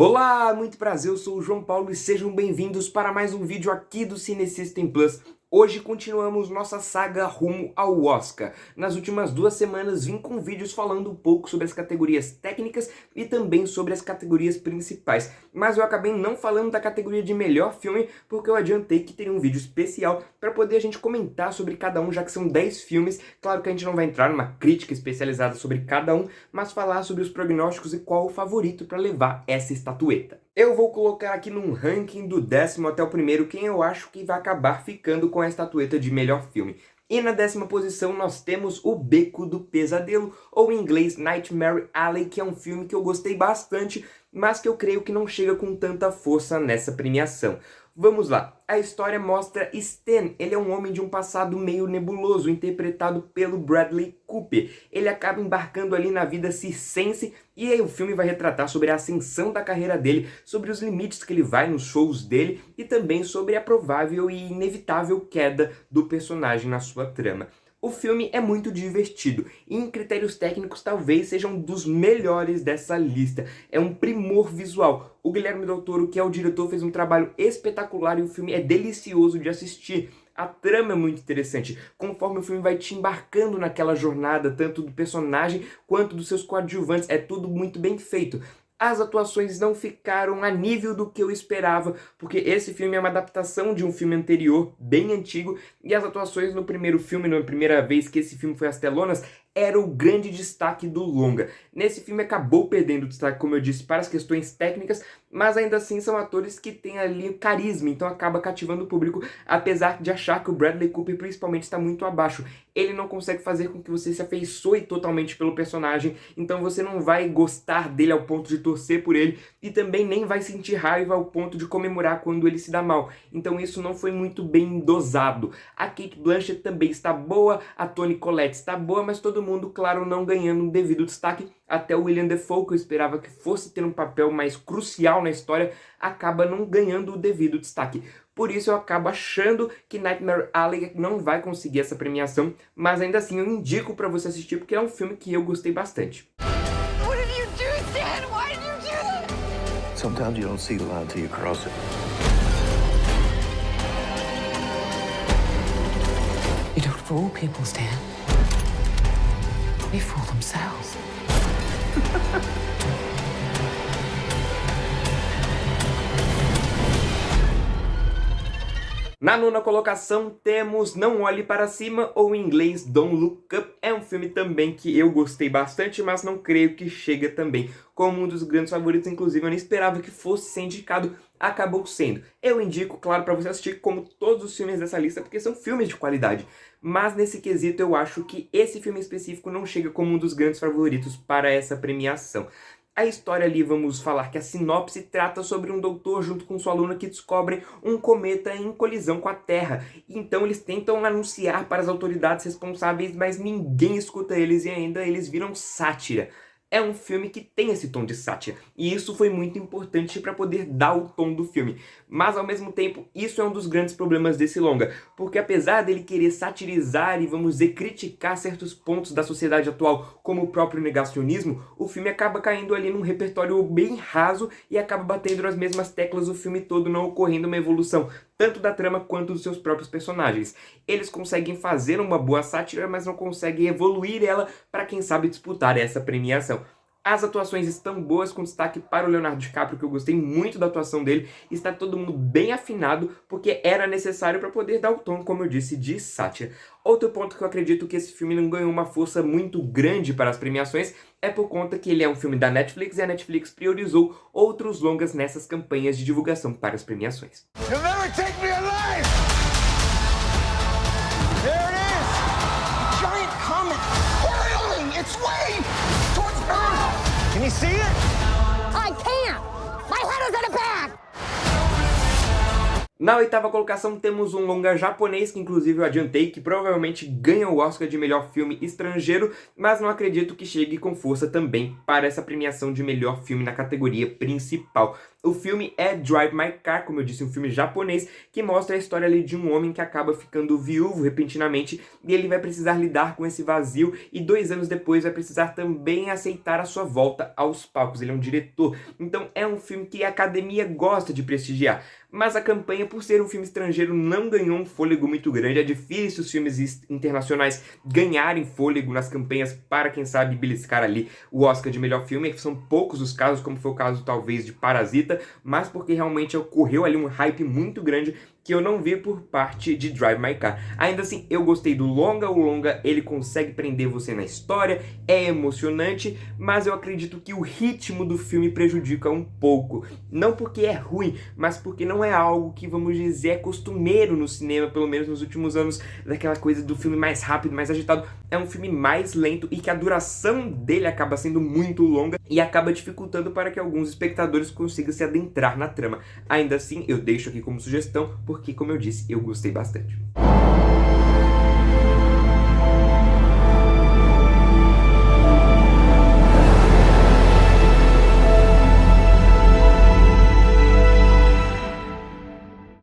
Olá, muito prazer, eu sou o João Paulo e sejam bem-vindos para mais um vídeo aqui do Cine System Plus. Hoje continuamos nossa saga rumo ao Oscar. Nas últimas 2 semanas vim com vídeos falando um pouco sobre as categorias técnicas e também sobre as categorias principais. Mas eu acabei não falando da categoria de melhor filme porque eu adiantei que teria um vídeo especial para poder a gente comentar sobre cada um, já que são 10 filmes. Claro que a gente não vai entrar numa crítica especializada sobre cada um, mas falar sobre os prognósticos e qual o favorito para levar essa estatueta. Eu vou colocar aqui num ranking do 10º até o primeiro quem eu acho que vai acabar ficando com a estatueta de melhor filme. E na 10ª posição nós temos O Beco do Pesadelo, ou em inglês Nightmare Alley, que é um filme que eu gostei bastante, mas que eu creio que não chega com tanta força nessa premiação. Vamos lá, a história mostra Stan, ele é um homem de um passado meio nebuloso, interpretado pelo Bradley Cooper. Ele acaba embarcando ali na vida circense e aí o filme vai retratar sobre a ascensão da carreira dele, sobre os limites que ele vai nos shows dele e também sobre a provável e inevitável queda do personagem na sua trama. O filme é muito divertido e em critérios técnicos talvez seja um dos melhores dessa lista. É um primor visual. O Guilherme Del Toro, que é o diretor, fez um trabalho espetacular e o filme é delicioso de assistir. A trama é muito interessante, conforme o filme vai te embarcando naquela jornada, tanto do personagem quanto dos seus coadjuvantes, é tudo muito bem feito. As atuações não ficaram a nível do que eu esperava, porque esse filme é uma adaptação de um filme anterior, bem antigo, e as atuações no primeiro filme, na primeira vez que esse filme foi às telonas, era o grande destaque do longa. Nesse filme acabou perdendo destaque, como eu disse, para as questões técnicas, mas ainda assim são atores que têm ali carisma, então acaba cativando o público, apesar de achar que o Bradley Cooper principalmente está muito abaixo. Ele não consegue fazer com que você se afeiçoe totalmente pelo personagem, então você não vai gostar dele ao ponto de torcer por ele, e também nem vai sentir raiva ao ponto de comemorar quando ele se dá mal. Então isso não foi muito bem dosado. A Cate Blanchett também está boa, a Toni Collette está boa, mas todo mundo, claro, não ganhando um devido destaque. Até o William Dafoe, que eu esperava que fosse ter um papel mais crucial na história, acaba não ganhando o devido destaque. Por isso eu acabo achando que Nightmare Alley não vai conseguir essa premiação, mas ainda assim eu indico pra você assistir porque é um filme que eu gostei bastante. What did you do, Stan? Why did you do that? Sometimes you don't see the line till you cross it. You don't fool people, Stan. They fool themselves. Na 9ª colocação temos Não Olhe Para Cima, ou em inglês Don't Look Up. É um filme também que eu gostei bastante, mas não creio que chega também como um dos grandes favoritos. Inclusive eu nem esperava que fosse ser indicado, acabou sendo. Eu indico, claro, para você assistir como todos os filmes dessa lista, porque são filmes de qualidade. Mas nesse quesito eu acho que esse filme específico não chega como um dos grandes favoritos para essa premiação. A história ali, vamos falar que a sinopse trata sobre um doutor junto com sua aluna que descobrem um cometa em colisão com a Terra. Então eles tentam anunciar para as autoridades responsáveis, mas ninguém escuta eles e ainda eles viram sátira. É um filme que tem esse tom de sátira, e isso foi muito importante para poder dar o tom do filme. Mas ao mesmo tempo, isso é um dos grandes problemas desse longa, porque apesar dele querer satirizar e, vamos dizer, criticar certos pontos da sociedade atual, como o próprio negacionismo, o filme acaba caindo ali num repertório bem raso e acaba batendo nas mesmas teclas o filme todo, não ocorrendo uma evolução, tanto da trama quanto dos seus próprios personagens. Eles conseguem fazer uma boa sátira, mas não conseguem evoluir ela para, quem sabe, disputar essa premiação. As atuações estão boas, com destaque para o Leonardo DiCaprio, que eu gostei muito da atuação dele. Está todo mundo bem afinado, porque era necessário para poder dar o tom, como eu disse, de sátira. Outro ponto que eu acredito que esse filme não ganhou uma força muito grande para as premiações é por conta que ele é um filme da Netflix e a Netflix priorizou outros longas nessas campanhas de divulgação para as premiações. You'll never take me alive! There it is! A giant comet hurling its way towards Earth! Can you see it? I can't! My head is in a bag! Na oitava colocação temos um longa japonês, que inclusive eu adiantei, que provavelmente ganha o Oscar de melhor filme estrangeiro, mas não acredito que chegue com força também para essa premiação de melhor filme na categoria principal. O filme é Drive My Car, como eu disse, um filme japonês que mostra a história ali de um homem que acaba ficando viúvo repentinamente e ele vai precisar lidar com esse vazio e 2 anos depois vai precisar também aceitar a sua volta aos palcos. Ele é um diretor, então é um filme que a academia gosta de prestigiar. Mas a campanha, por ser um filme estrangeiro, não ganhou um fôlego muito grande. É difícil os filmes internacionais ganharem fôlego nas campanhas para, quem sabe, beliscar ali o Oscar de melhor filme. São poucos os casos, como foi o caso, talvez, de Parasita, mas porque realmente ocorreu ali um hype muito grande que eu não vi por parte de Drive My Car. Ainda assim, eu gostei do longa. O longa, ele consegue prender você na história, é emocionante, mas eu acredito que o ritmo do filme prejudica um pouco. Não porque é ruim, mas porque não é algo que, vamos dizer, é costumeiro no cinema, pelo menos nos últimos anos, daquela coisa do filme mais rápido, mais agitado. É um filme mais lento e que a duração dele acaba sendo muito longa e acaba dificultando para que alguns espectadores consigam se adentrar na trama. Ainda assim, eu deixo aqui como sugestão, porque, como eu disse, eu gostei bastante.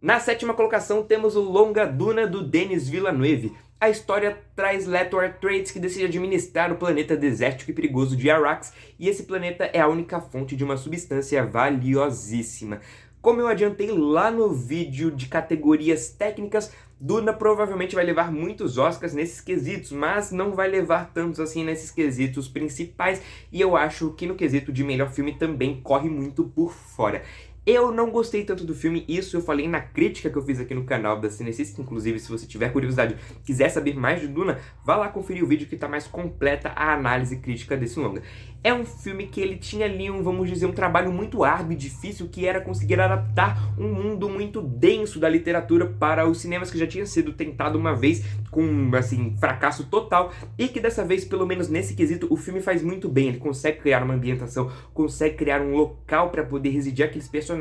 Na sétima colocação temos o longa Duna, do Denis Villeneuve. A história traz Leto Atreides, que decide administrar o planeta desértico e perigoso de Arrakis, e esse planeta é a única fonte de uma substância valiosíssima. Como eu adiantei lá no vídeo de categorias técnicas, Duna provavelmente vai levar muitos Oscars nesses quesitos, mas não vai levar tantos assim nesses quesitos principais, e eu acho que no quesito de melhor filme também corre muito por fora. Eu não gostei tanto do filme, isso eu falei na crítica que eu fiz aqui no canal da Cinecista. Inclusive, se você tiver curiosidade, quiser saber mais de Duna, vá lá conferir o vídeo que tá mais completa a análise crítica desse longa. É um filme que ele tinha ali vamos dizer, um trabalho muito árduo e difícil, que era conseguir adaptar um mundo muito denso da literatura para os cinemas, que já tinha sido tentado uma vez com, assim, fracasso total, e que dessa vez, pelo menos nesse quesito, o filme faz muito bem. Ele consegue criar uma ambientação, consegue criar um local para poder residir aqueles personagens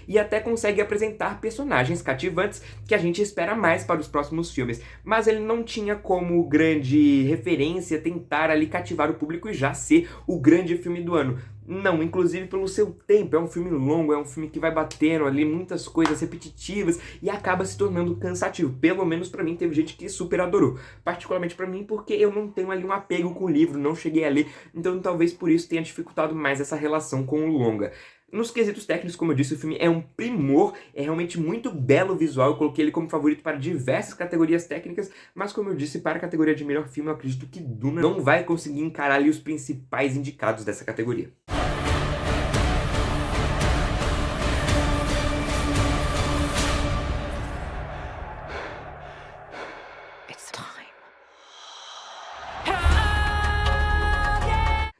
e até consegue apresentar personagens cativantes que a gente espera mais para os próximos filmes. Mas ele não tinha como grande referência tentar ali cativar o público e já ser o grande filme do ano. Não, inclusive pelo seu tempo, é um filme longo, é um filme que vai batendo ali muitas coisas repetitivas e acaba se tornando cansativo. Pelo menos pra mim, teve gente que super adorou. Particularmente pra mim, porque eu não tenho ali um apego com o livro, não cheguei a ler, então talvez por isso tenha dificultado mais essa relação com o longa. Nos quesitos técnicos, como eu disse, o filme é um primor, é realmente muito belo visual. Eu coloquei ele como favorito para diversas categorias técnicas, mas como eu disse, para a categoria de melhor filme, eu acredito que Duna não vai conseguir encarar ali os principais indicados dessa categoria.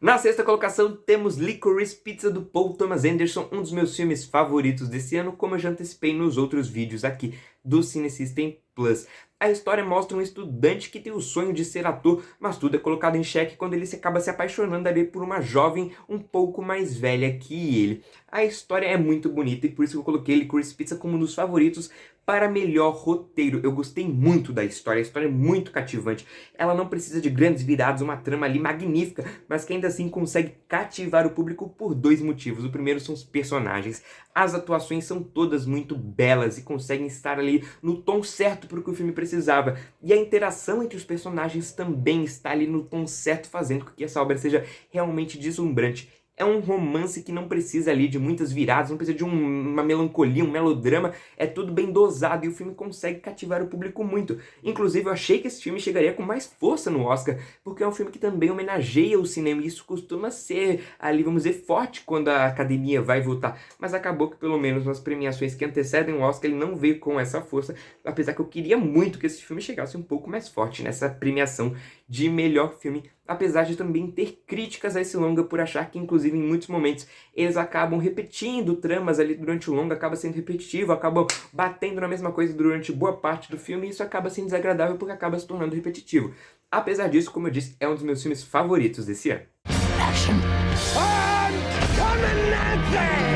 Na sexta colocação temos Licorice Pizza, do Paul Thomas Anderson, um dos meus filmes favoritos desse ano, como eu já antecipei nos outros vídeos aqui do Cinecista Plus. A história mostra um estudante que tem o sonho de ser ator, mas tudo é colocado em xeque quando ele acaba se apaixonando ali por uma jovem um pouco mais velha que ele. A história é muito bonita e por isso eu coloquei Licorice Pizza como um dos favoritos para melhor roteiro. Eu gostei muito da história, a história é muito cativante. Ela não precisa de grandes viradas, uma trama ali magnífica, mas que ainda assim consegue cativar o público por 2 motivos. O primeiro são os personagens. As atuações são todas muito belas e conseguem estar ali no tom certo para o que o filme precisava. E a interação entre os personagens também está ali no tom certo, fazendo com que essa obra seja realmente deslumbrante. É um romance que não precisa ali de muitas viradas, não precisa de uma melancolia, um melodrama, é tudo bem dosado e o filme consegue cativar o público muito. Inclusive eu achei que esse filme chegaria com mais força no Oscar, porque é um filme que também homenageia o cinema e isso costuma ser ali, vamos dizer, forte quando a academia vai votar. Mas acabou que pelo menos nas premiações que antecedem o Oscar ele não veio com essa força, apesar que eu queria muito que esse filme chegasse um pouco mais forte nessa premiação de melhor filme, apesar de também ter críticas a esse longa por achar que, inclusive, em muitos momentos, eles acabam repetindo tramas ali durante o longa, acaba sendo repetitivo, acabam batendo na mesma coisa durante boa parte do filme, e isso acaba sendo desagradável porque acaba se tornando repetitivo. Apesar disso, como eu disse, é um dos meus filmes favoritos desse ano. Action! I'm coming, Nancy!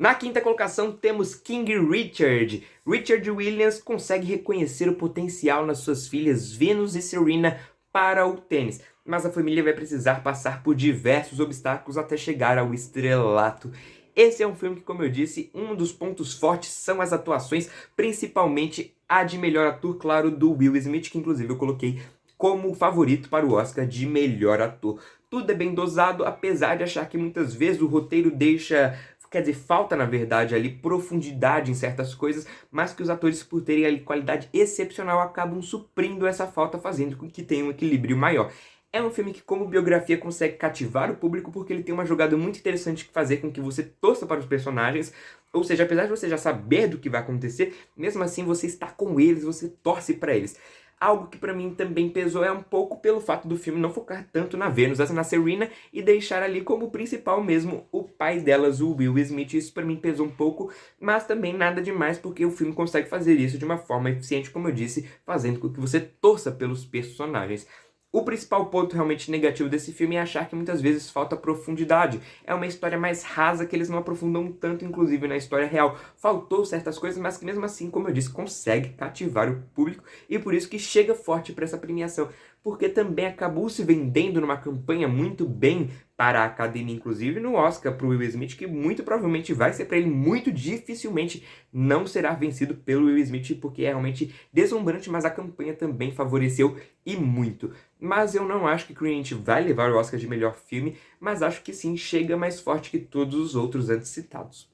Na quinta colocação temos King Richard. Richard Williams consegue reconhecer o potencial nas suas filhas Venus e Serena para o tênis, mas a família vai precisar passar por diversos obstáculos até chegar ao estrelato. Esse é um filme que, como eu disse, um dos pontos fortes são as atuações, principalmente a de melhor ator, claro, do Will Smith, que inclusive eu coloquei como favorito para o Oscar de melhor ator. Tudo é bem dosado, apesar de achar que muitas vezes o roteiro deixa... Quer dizer, falta na verdade ali profundidade em certas coisas, mas que os atores, por terem ali qualidade excepcional, acabam suprindo essa falta, fazendo com que tenha um equilíbrio maior. É um filme que, como biografia, consegue cativar o público porque ele tem uma jogada muito interessante de fazer com que você torça para os personagens. Ou seja, apesar de você já saber do que vai acontecer, mesmo assim você está com eles, você torce para eles. Algo que pra mim também pesou é um pouco pelo fato do filme não focar tanto na Venus, na Serena, e deixar ali como principal mesmo o pai delas, o Will Smith. Isso pra mim pesou um pouco, mas também nada demais, porque o filme consegue fazer isso de uma forma eficiente, como eu disse, fazendo com que você torça pelos personagens. O principal ponto realmente negativo desse filme é achar que muitas vezes falta profundidade. É uma história mais rasa que eles não aprofundam tanto, inclusive na história real. Faltou certas coisas, mas que mesmo assim, como eu disse, consegue cativar o público e por isso que chega forte para essa premiação. Porque também acabou se vendendo numa campanha muito bem para a academia, inclusive no Oscar para o Will Smith, que muito provavelmente vai ser para ele, muito dificilmente não será vencido pelo Will Smith, porque é realmente deslumbrante, mas a campanha também favoreceu e muito. Mas eu não acho que Creed vai levar o Oscar de melhor filme, mas acho que sim, chega mais forte que todos os outros antes citados.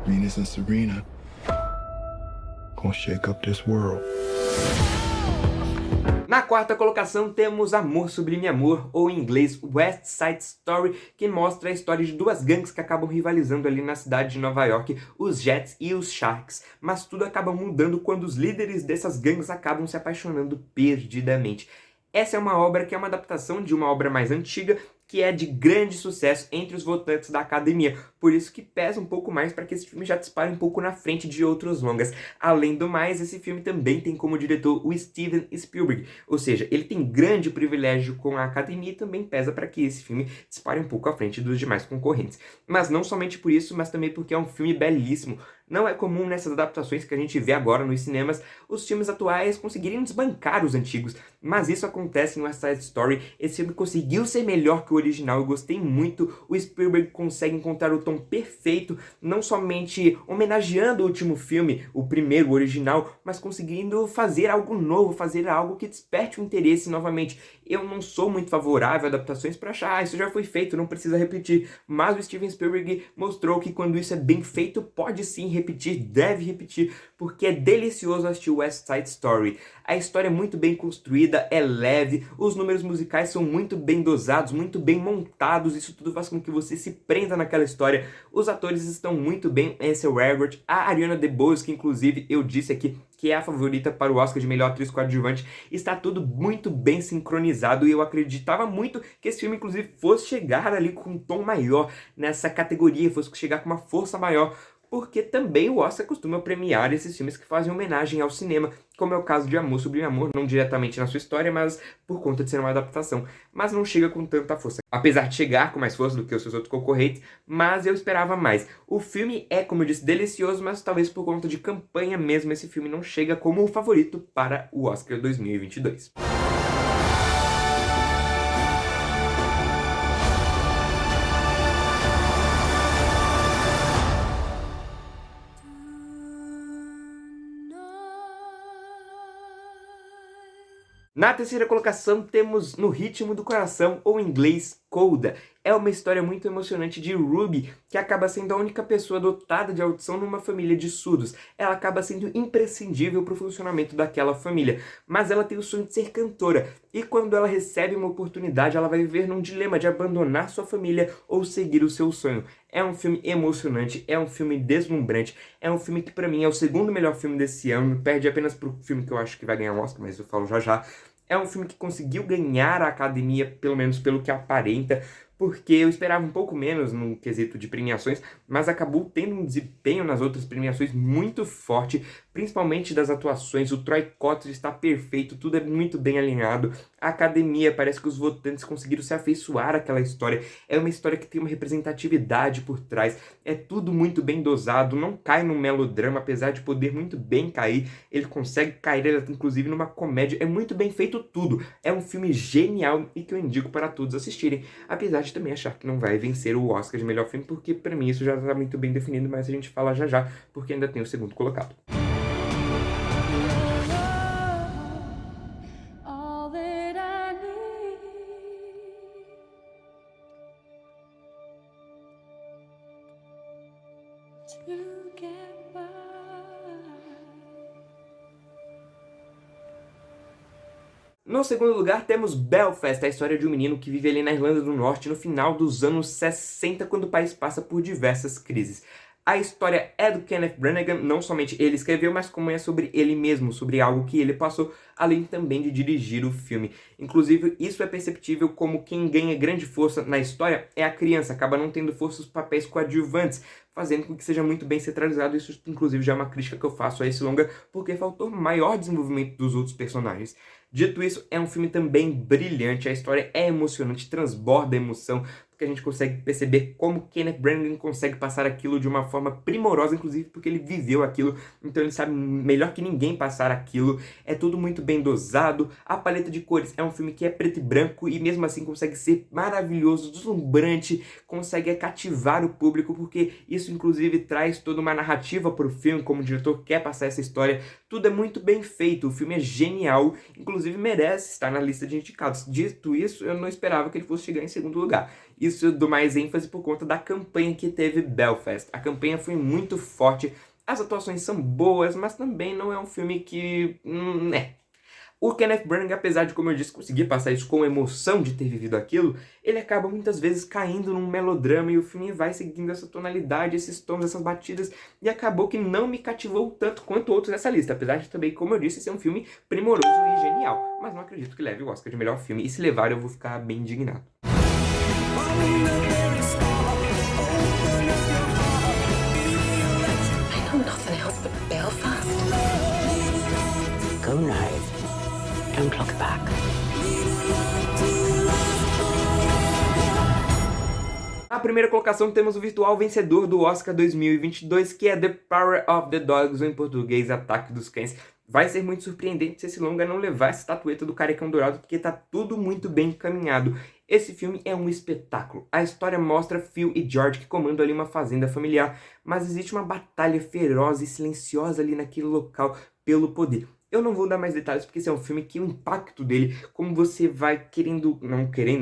Venus and Serena gonna shake up this world. Na quarta colocação temos Amor Sublime Amor, ou em inglês West Side Story, que mostra a história de duas gangues que acabam rivalizando ali na cidade de Nova York, os Jets e os Sharks. Mas tudo acaba mudando quando os líderes dessas gangues acabam se apaixonando perdidamente. Essa é uma obra que é uma adaptação de uma obra mais antiga, que é de grande sucesso entre os votantes da academia. Por isso que pesa um pouco mais para que esse filme já dispare um pouco na frente de outros longas. Além do mais, esse filme também tem como diretor o Steven Spielberg. Ou seja, ele tem grande privilégio com a academia e também pesa para que esse filme dispare um pouco à frente dos demais concorrentes. Mas não somente por isso, mas também porque é um filme belíssimo. Não é comum nessas adaptações que a gente vê agora nos cinemas os filmes atuais conseguirem desbancar os antigos, mas isso acontece em West Side Story. Esse filme conseguiu ser melhor que o original, eu gostei muito. O Spielberg consegue encontrar o tom perfeito, não somente homenageando o último filme, o primeiro, o original, mas conseguindo fazer algo novo, fazer algo que desperte o interesse novamente. Eu não sou muito favorável a adaptações para achar, isso já foi feito, não precisa repetir, mas o Steven Spielberg mostrou que quando isso é bem feito, pode sim repetir, deve repetir, porque é delicioso assistir West Side Story. A história é muito bem construída, é leve, os números musicais são muito bem dosados, muito bem montados, isso tudo faz com que você se prenda naquela história. Os atores estão muito bem, Ansel Elgort, a Ariana DeBose, que inclusive eu disse aqui que é a favorita para o Oscar de melhor atriz coadjuvante, está tudo muito bem sincronizado e eu acreditava muito que esse filme inclusive fosse chegar ali com um tom maior nessa categoria, fosse chegar com uma força maior, porque também o Oscar costuma premiar esses filmes que fazem homenagem ao cinema, como é o caso de Amor Sublime Amor, não diretamente na sua história, mas por conta de ser uma adaptação, mas não chega com tanta força. Apesar de chegar com mais força do que os seus outros concorrentes, mas eu esperava mais. O filme é, como eu disse, delicioso, mas talvez por conta de campanha mesmo, esse filme não chega como o favorito para o Oscar 2022. Na terceira colocação temos No Ritmo do Coração, ou em inglês Coda. É uma história muito emocionante de Ruby, que acaba sendo a única pessoa dotada de audição numa família de surdos. Ela acaba sendo imprescindível para o funcionamento daquela família, mas ela tem o sonho de ser cantora, e quando ela recebe uma oportunidade, ela vai viver num dilema de abandonar sua família ou seguir o seu sonho. É um filme emocionante, é um filme deslumbrante, é um filme que pra mim é o segundo melhor filme desse ano, perde apenas pro filme que eu acho que vai ganhar o Oscar, mas eu falo já já. É um filme que conseguiu ganhar a academia, pelo menos pelo que aparenta, porque eu esperava um pouco menos no quesito de premiações, mas acabou tendo um desempenho nas outras premiações muito forte, principalmente das atuações. O Troy Kotzer está perfeito, tudo é muito bem alinhado. A academia, parece que os votantes conseguiram se afeiçoar àquela história. É uma história que tem uma representatividade por trás, é tudo muito bem dosado, não cai num melodrama, apesar de poder muito bem cair. Ele consegue cair, inclusive, numa comédia. É muito bem feito tudo. É um filme genial e que eu indico para todos assistirem, apesar de também achar que não vai vencer o Oscar de melhor filme, porque para mim isso já está muito bem definido, mas a gente fala já já, porque ainda tem o segundo colocado. No segundo lugar temos Belfast, a história de um menino que vive ali na Irlanda do Norte no final dos anos 60, quando o país passa por diversas crises. A história é do Kenneth Branagh, não somente ele escreveu, mas como é sobre ele mesmo, sobre algo que ele passou, além também de dirigir o filme. Inclusive, isso é perceptível como quem ganha grande força na história é a criança, acaba não tendo força os papéis coadjuvantes, fazendo com que seja muito bem centralizado. Isso, inclusive, já é uma crítica que eu faço a esse longa, porque faltou maior desenvolvimento dos outros personagens. Dito isso, é um filme também brilhante, a história é emocionante, transborda emoção, porque a gente consegue perceber como Kenneth Branagh consegue passar aquilo de uma forma primorosa, inclusive porque ele viveu aquilo, então ele sabe melhor que ninguém passar aquilo. É tudo muito bem dosado, a paleta de cores é um filme que é preto e branco e mesmo assim consegue ser maravilhoso, deslumbrante, consegue cativar o público, porque isso inclusive traz toda uma narrativa para o filme, como o diretor quer passar essa história. Tudo é muito bem feito, o filme é genial, inclusive merece estar na lista de indicados. Dito isso, eu não esperava que ele fosse chegar em segundo lugar. Isso eu dou mais ênfase por conta da campanha que teve Belfast. A campanha foi muito forte, as atuações são boas, mas também não é um filme que... O Kenneth Branagh, apesar de, como eu disse, conseguir passar isso com emoção de ter vivido aquilo, ele acaba muitas vezes caindo num melodrama e o filme vai seguindo essa tonalidade, esses tons, essas batidas, e acabou que não me cativou tanto quanto outros nessa lista, apesar de também, como eu disse, ser um filme primoroso e genial. Mas não acredito que leve o Oscar de melhor filme, e se levar eu vou ficar bem indignado. I know nothing else but Belfast. Go now. Don't look back. Na primeira colocação temos o virtual vencedor do Oscar 2022, que é The Power of the Dogs, ou em português, Ataque dos Cães. Vai ser muito surpreendente se esse longa não levar essa estatueta do Carecão Dourado, porque tá tudo muito bem encaminhado. Esse filme é um espetáculo. A história mostra Phil e George que comandam ali uma fazenda familiar, mas existe uma batalha feroz e silenciosa ali naquele local pelo poder. Eu não vou dar mais detalhes porque esse é um filme que o impacto dele, como você vai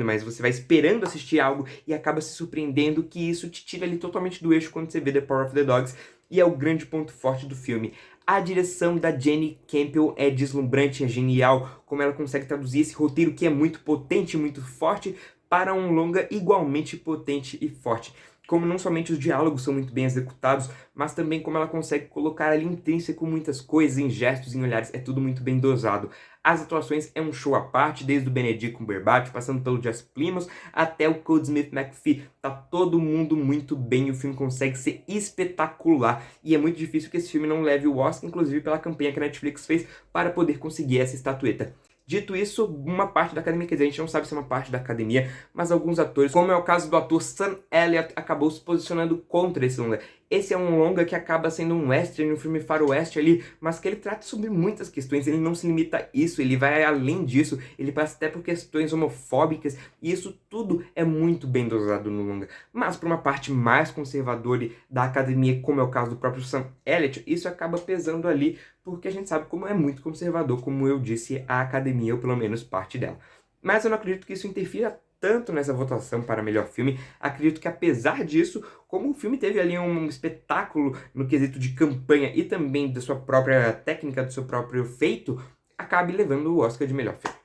mas você vai esperando assistir algo e acaba se surpreendendo, que isso te tira ali totalmente do eixo quando você vê The Power of the Dogs, e é o grande ponto forte do filme. A direção da Jenny Campbell é deslumbrante, é genial, como ela consegue traduzir esse roteiro que é muito potente, muito forte, para um longa igualmente potente e forte. Como não somente os diálogos são muito bem executados, mas também como ela consegue colocar ali intrínseco muitas coisas, em gestos, em olhares, é tudo muito bem dosado. As atuações é um show à parte, desde o Benedict Cumberbatch, passando pelo Jesse Plemons, até o Codesmith McPhee. Tá todo mundo muito bem, o filme consegue ser espetacular, e é muito difícil que esse filme não leve o Oscar, inclusive pela campanha que a Netflix fez para poder conseguir essa estatueta. Dito isso, uma parte da academia, quer dizer, a gente não sabe se é uma parte da academia, mas alguns atores, como é o caso do ator Sam Elliott, acabou se posicionando contra esse longa. Esse é um longa que acaba sendo um western, um filme faroeste ali, mas que ele trata sobre muitas questões, ele não se limita a isso, ele vai além disso, ele passa até por questões homofóbicas, e isso tudo é muito bem dosado no longa. Mas para uma parte mais conservadora da academia, como é o caso do próprio Sam Elliott, isso acaba pesando ali, porque a gente sabe como é muito conservador, como eu disse, a academia, ou pelo menos parte dela. Mas eu não acredito que isso interfira tanto nessa votação para melhor filme. Acredito que apesar disso, como o filme teve ali um espetáculo no quesito de campanha e também da sua própria técnica, do seu próprio feito, acabe levando o Oscar de melhor filme.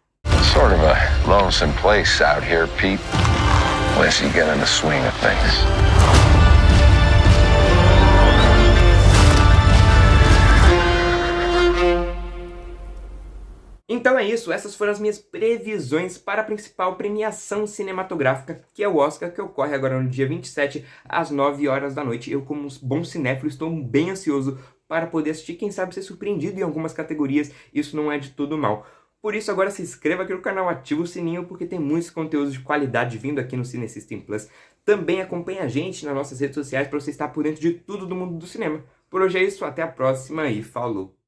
Sort of a lonesome place out here, Pete, unless you get in the swing of things. Então é isso. isso, essas foram as minhas previsões para a principal premiação cinematográfica, que é o Oscar, que ocorre agora no dia 27, às 9 horas da noite. Eu, como um bom cinéfilo, estou bem ansioso para poder assistir, quem sabe ser surpreendido em algumas categorias, isso não é de tudo mal. Por isso, agora se inscreva aqui no canal, ativa o sininho, porque tem muitos conteúdos de qualidade vindo aqui no Cine System Plus. Também acompanhe a gente nas nossas redes sociais para você estar por dentro de tudo do mundo do cinema. Por hoje é isso, até a próxima e falou!